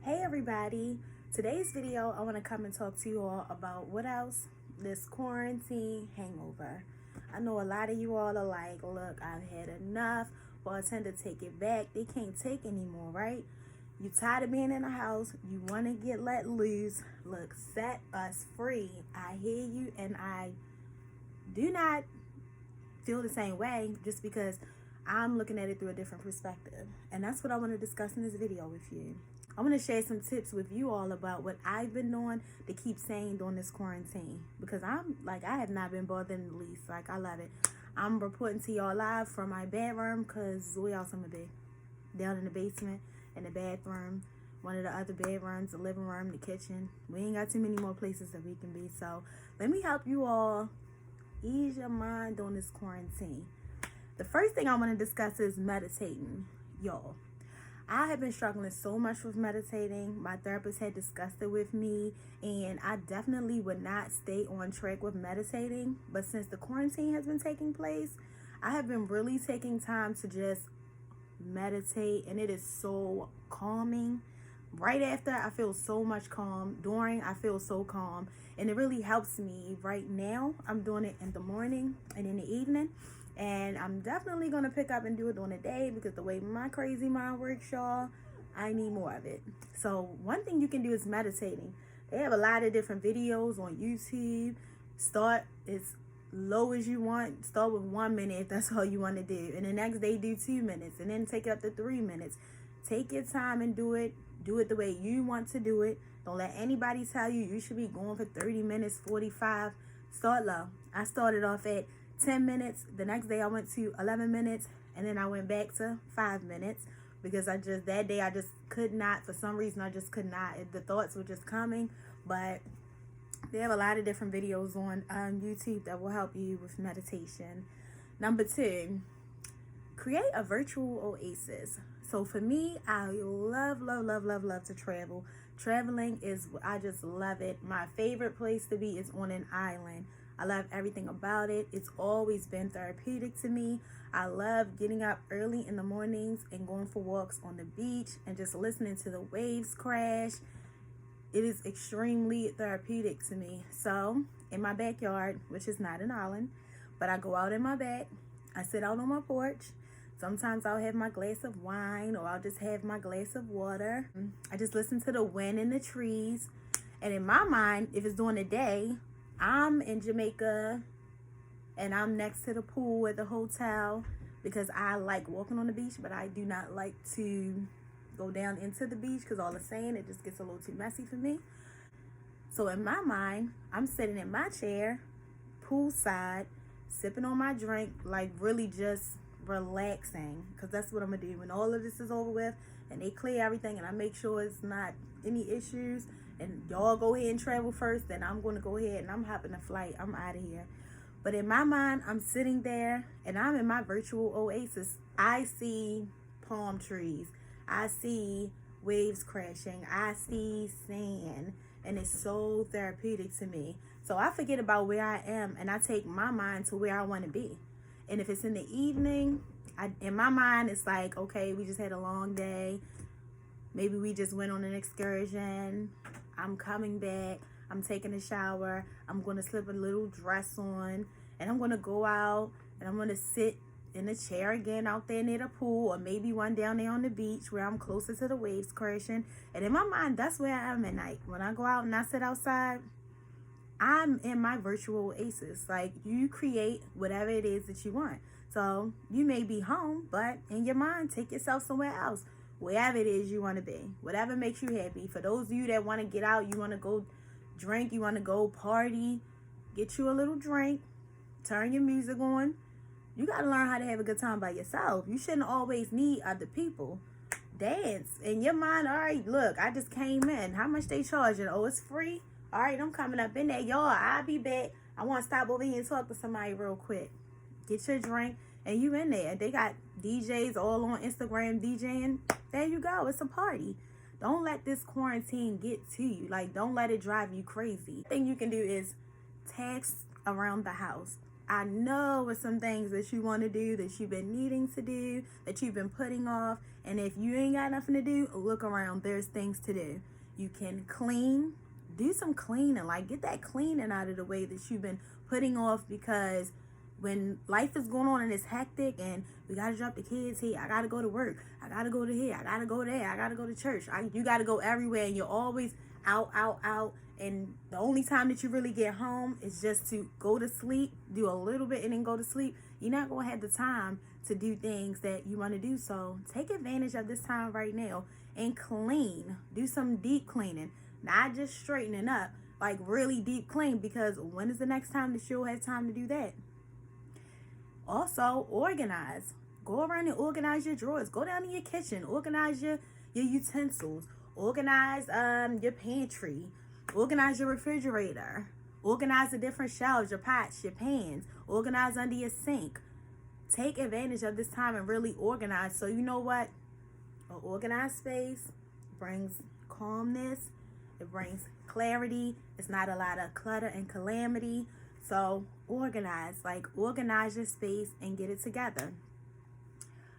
Hey everybody, today's video I want to come and talk to you all about what else? This quarantine hangover. I know a lot of you all are like, look, I've had enough, or I tend to take it back. They can't take anymore, right? You tired of being in the house, you want to get let loose. Look, set us free. I hear you, and I do not feel the same way just because I'm looking at it through a different perspective. And that's what I want to discuss in this video with you. I want to share some tips with you all about what I've been doing to keep sane during this quarantine. Because I have not been bothered in the least. Like, I love it. I'm reporting to y'all live from my bedroom because where else I'm going to be? Down in the basement, in the bathroom, one of the other bedrooms, the living room, the kitchen. We ain't got too many more places that we can be. So let me help you all ease your mind during this quarantine. The first thing I want to discuss is meditating, y'all. I have been struggling so much with meditating. My therapist had discussed it with me, and I definitely would not stay on track with meditating. But since the quarantine has been taking place, I have been really taking time to just meditate, and it is so calming. Right after, I feel so much calm. During, I feel so calm, and it really helps me. Right now, I'm doing it in the morning and in the evening. And I'm definitely going to pick up and do it during the day because the way my crazy mind works, y'all, I need more of it. So one thing you can do is meditating. They have a lot of different videos on YouTube. Start as low as you want. Start with 1 minute if that's all you want to do. And the next day do 2 minutes. And then take it up to 3 minutes. Take your time and do it. Do it the way you want to do it. Don't let anybody tell you you should be going for 30 minutes, 45. Start low. I started off at 10 minutes. The next day I went to 11 minutes, and then I went back to 5 minutes because that day I just could not, for some reason I just could not. The thoughts were just coming. But they have a lot of different videos on YouTube that will help you with meditation. Number 2, create a virtual oasis. So for me, I love to travel. Traveling I just love it. My favorite place to be is on an island. I love everything about it. It's always been therapeutic to me. I love getting up early in the mornings and going for walks on the beach and just listening to the waves crash. It is extremely therapeutic to me. So in my backyard, which is not an island, but I go out in my back, I sit out on my porch. Sometimes I'll have my glass of wine, or I'll just have my glass of water. I just listen to the wind in the trees. And in my mind, if it's during the day, I'm in Jamaica and I'm next to the pool at the hotel because I like walking on the beach, but I do not like to go down into the beach because all the sand, it just gets a little too messy for me. So in my mind, I'm sitting in my chair, poolside, sipping on my drink, like really just relaxing, because that's what I'm gonna do when all of this is over with and they clear everything and I make sure it's not any issues and y'all go ahead and travel first, then I'm going to go ahead and I'm hopping a flight. I'm out of here. But in my mind, I'm sitting there and I'm in my virtual oasis. I see palm trees. I see waves crashing. I see sand. And it's so therapeutic to me. So I forget about where I am and I take my mind to where I want to be. And if it's in the evening, in my mind, it's like, okay, we just had a long day. Maybe we just went on an excursion. I'm coming back. I'm taking a shower. I'm going to slip a little dress on. And I'm going to go out. And I'm going to sit in a chair again out there near the pool. Or maybe one down there on the beach where I'm closer to the waves crashing. And in my mind, that's where I am at night. When I go out and I sit outside, I'm in my virtual oasis. Like, you create whatever it is that you want. So you may be home, but in your mind, take yourself somewhere else. Wherever it is you want to be, whatever makes you happy. For those of you that want to get out, you want to go drink, you want to go party, get you a little drink, turn your music on. You got to learn how to have a good time by yourself. You shouldn't always need other people. Dance in your mind. All right, look, I just came in. How much they charging? Oh, it's free. All right, I'm coming up in there. Y'all, I'll be back. I want to stop over here and talk to somebody real quick. Get your drink and you in there. They got DJs all on Instagram DJing. There you go. It's a party. Don't let this quarantine get to you. Like, don't let it drive you crazy. The thing you can do is task around the house. I know it's some things that you want to do, that you've been needing to do, that you've been putting off, And if you ain't got nothing to do, look around. There's things to do. You can clean. Do some cleaning. Like, get that cleaning out of the way that you've been putting off, because when life is going on and it's hectic and we got to drop the kids here, I got to go to work, I got to go to here, I got to go there, I got to go to church, you got to go everywhere, and you're always out, and the only time that you really get home is just to go to sleep, do a little bit and then go to sleep. You're not going to have the time to do things that you want to do. So take advantage of this time right now and clean. Do some deep cleaning, not just straightening up, like really deep clean, because when is the next time that you'll have time to do that? Also, organize. Go around and organize your drawers. Go down in your kitchen. Organize your utensils. Organize your pantry. Organize your refrigerator. Organize the different shelves, your pots, your pans. Organize under your sink. Take advantage of this time and really organize. So you know what? An organized space brings calmness. It brings clarity. It's not a lot of clutter and calamity. So organize your space and get it together.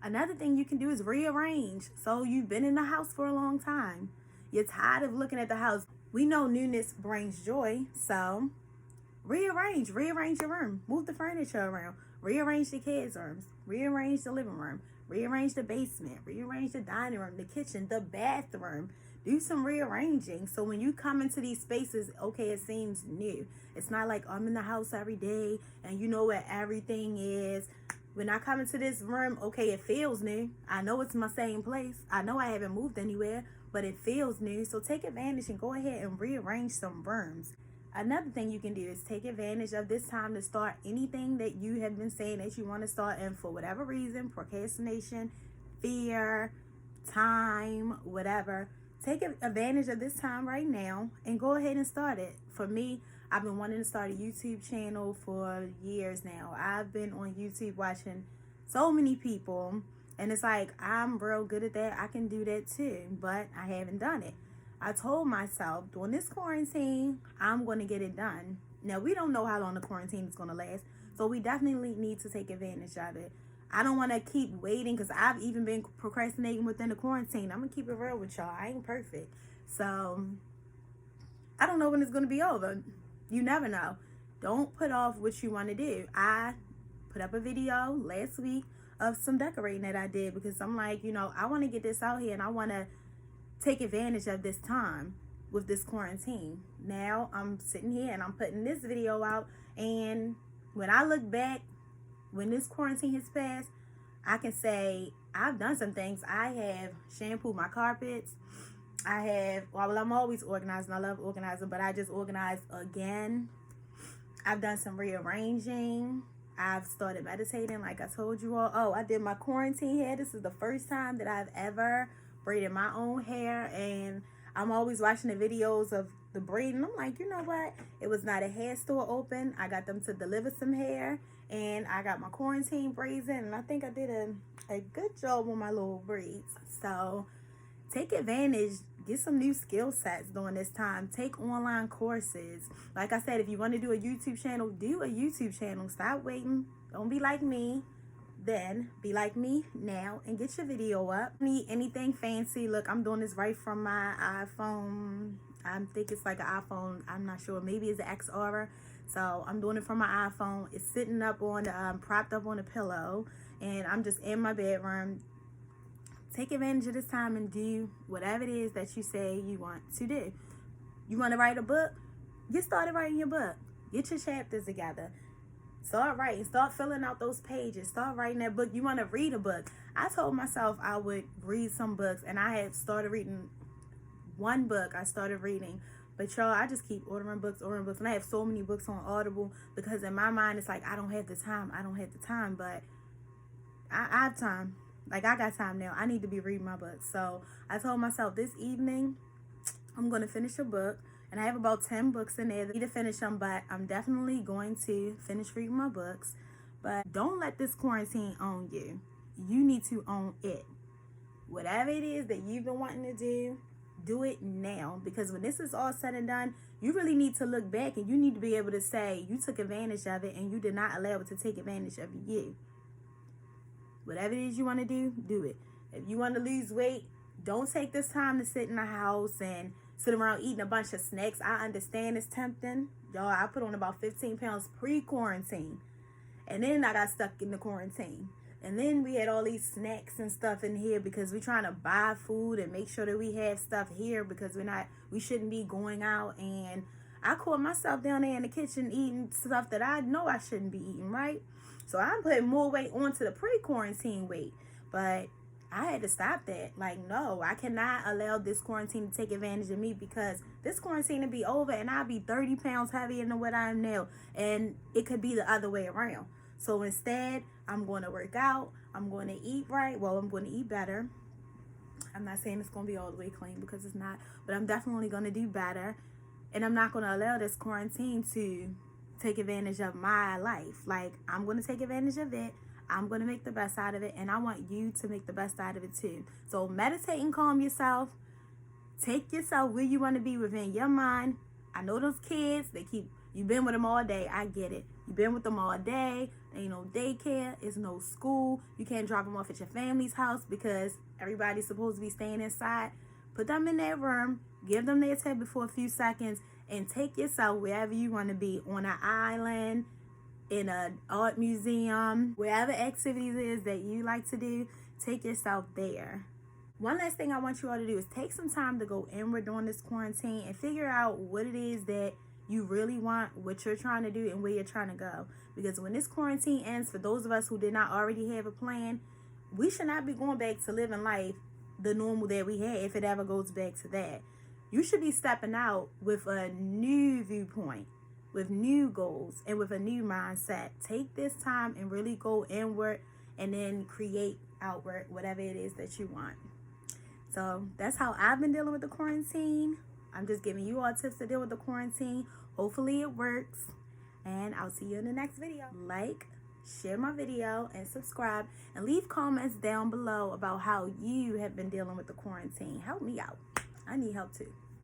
Another thing you can do is rearrange. So you've been in the house for a long time. You're tired of looking at the house. We know newness brings joy. So rearrange your room. Move the furniture around. Rearrange the kids' rooms. Rearrange the living room. Rearrange the basement. Rearrange the dining room, the kitchen, the bathroom. Do some rearranging, so when you come into these spaces, okay, it seems new. It's not like I'm in the house every day and you know where everything is. When I come into this room, okay, it feels new. I know it's my same place. I know I haven't moved anywhere, but it feels new. So take advantage and go ahead and rearrange some rooms. Another thing you can do is take advantage of this time to start anything that you have been saying that you want to start, and for whatever reason, procrastination, fear, time, whatever. Take advantage of this time right now and go ahead and start it. For me, I've been wanting to start a YouTube channel for years now. I've been on YouTube watching so many people, and it's like, I'm real good at that. I can do that too, but I haven't done it. I told myself during this quarantine, I'm going to get it done. Now, we don't know how long the quarantine is going to last, so we definitely need to take advantage of it. I don't want to keep waiting, because I've even been procrastinating within the quarantine. I'm going to keep it real with y'all. I ain't perfect. So I don't know when it's going to be over. You never know. Don't put off what you want to do. I put up a video last week of some decorating that I did, because I'm like, I want to get this out here and I want to take advantage of this time with this quarantine. Now I'm sitting here and I'm putting this video out, and when I look back, when this quarantine has passed, I can say I've done some things. I have shampooed my carpets. I'm always organizing. I love organizing, but I just organized again. I've done some rearranging. I've started meditating, like I told you all. Oh, I did my quarantine hair. This is the first time that I've ever braided my own hair, and I'm always watching the videos of the braiding. I'm like, you know what? It was not a hair store open. I got them to deliver some hair, and I got my quarantine braids in, and I think I did a good job with my little braids. So take advantage. Get some new skill sets during this time. Take online courses. Like I said, if you want to do a YouTube channel, do a YouTube channel. Stop waiting. Don't be like me. Then be like me now and get your video up. Need anything fancy? Look, I'm doing this right from my iPhone. I think it's like an iPhone. I'm not sure. Maybe it's an XR. So I'm doing it from my iPhone. It's sitting up on the propped up on a pillow, and I'm just in my bedroom. Take advantage of this time and do whatever it is that you say you want to do. You want to write a book? Get started writing your book. Get your chapters together. Start writing. Start filling out those pages. Start writing that book. You want to read a book. I told myself I would read some books, and I have started reading one book. I started reading. But y'all, I just keep ordering books. And I have so many books on Audible, because in my mind, it's like, I don't have the time. But I have time. Like, I got time now. I need to be reading my books. So I told myself this evening, I'm going to finish a book. And I have about 10 books in there. I need to finish them, but I'm definitely going to finish reading my books. But don't let this quarantine own you. You need to own it. Whatever it is that you've been wanting to do it now. Because when this is all said and done, you really need to look back, and you need to be able to say you took advantage of it and you did not allow it to take advantage of you. Whatever it is you want to do it. If you want to lose weight, don't take this time to sit in the house and sit around eating a bunch of snacks. I understand it's tempting. Y'all, I put on about 15 pounds pre-quarantine. And then I got stuck in the quarantine. And then we had all these snacks and stuff in here because we're trying to buy food and make sure that we have stuff here because we shouldn't be going out. And I caught myself down there in the kitchen eating stuff that I know I shouldn't be eating, right? So I'm putting more weight onto the pre-quarantine weight. But I had to stop that. Like, no, I cannot allow this quarantine to take advantage of me because this quarantine will be over and I'll be 30 pounds heavier than what I am now. And it could be the other way around. So instead, I'm going to work out. I'm going to eat right. Well, I'm going to eat better. I'm not saying it's going to be all the way clean because it's not. But I'm definitely going to do better. And I'm not going to allow this quarantine to take advantage of my life. Like, I'm going to take advantage of it. I'm going to make the best out of it. And I want you to make the best out of it too. So meditate and calm yourself. Take yourself where you want to be within your mind. I know those kids, you've been with them all day. I get it. You've been with them all day. Ain't no daycare. It's no school. You can't drop them off at your family's house because everybody's supposed to be staying inside. Put them in that room. Give them their tablet for a few seconds. And take yourself wherever you want to be. On an island, in an art museum, wherever activities is that you like to do. Take yourself there. One last thing I want you all to do is take some time to go inward during this quarantine and figure out what it is that you really want, what you're trying to do, and where you're trying to go. Because when this quarantine ends, for those of us who did not already have a plan, we should not be going back to living life the normal that we had if it ever goes back to that. You should be stepping out with a new viewpoint, with new goals, and with a new mindset. Take this time and really go inward and then create outward whatever it is that you want. So that's how I've been dealing with the quarantine. I'm just giving you all tips to deal with the quarantine. Hopefully it works. And I'll see you in the next video. Like, share my video, and subscribe. And leave comments down below about how you have been dealing with the quarantine. Help me out. I need help too.